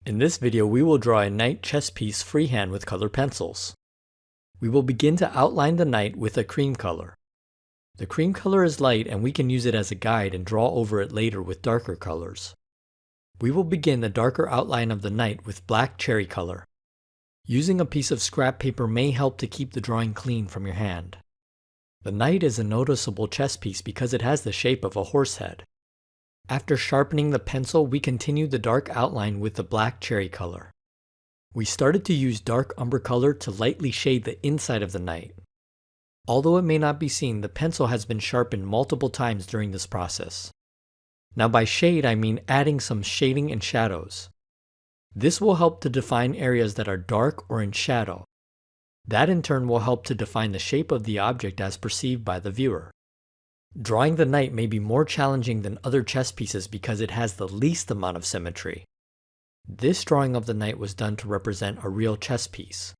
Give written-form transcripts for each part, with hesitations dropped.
In this video, we will draw a knight chess piece freehand with colored pencils. We will begin to outline the knight with a cream color. The cream color is light and we can use it as a guide and draw over it later with darker colors. We will begin the darker outline of the knight with black cherry color. Using a piece of scrap paper may help to keep the drawing clean from your hand. The knight is a noticeable chess piece because it has the shape of a horse head. After sharpening the pencil, we continued the dark outline with the black cherry color. We started to use dark umber color to lightly shade the inside of the knight. Although it may not be seen, the pencil has been sharpened multiple times during this process. Now by shade, I mean adding some shading and shadows. This will help to define areas that are dark or in shadow. That in turn will help to define the shape of the object as perceived by the viewer. Drawing the knight may be more challenging than other chess pieces because it has the least amount of symmetry. This drawing of the knight was done to represent a real chess piece.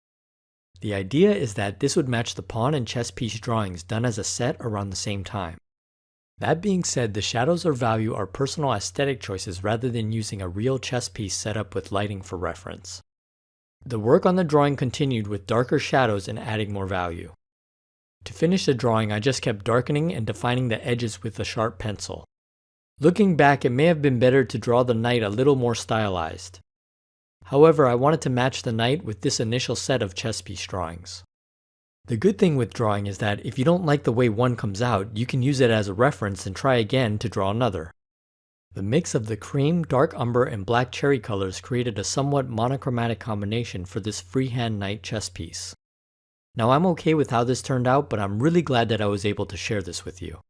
The idea is that this would match the pawn and chess piece drawings done as a set around the same time. That being said, the shadows or value are personal aesthetic choices rather than using a real chess piece set up with lighting for reference. The work on the drawing continued with darker shadows and adding more value. To finish the drawing, I just kept darkening and defining the edges with a sharp pencil. Looking back, it may have been better to draw the knight a little more stylized. However, I wanted to match the knight with this initial set of chess piece drawings. The good thing with drawing is that if you don't like the way one comes out, you can use it as a reference and try again to draw another. The mix of the cream, dark umber, and black cherry colors created a somewhat monochromatic combination for this freehand knight chess piece. Now I'm okay with how this turned out, but I'm really glad that I was able to share this with you.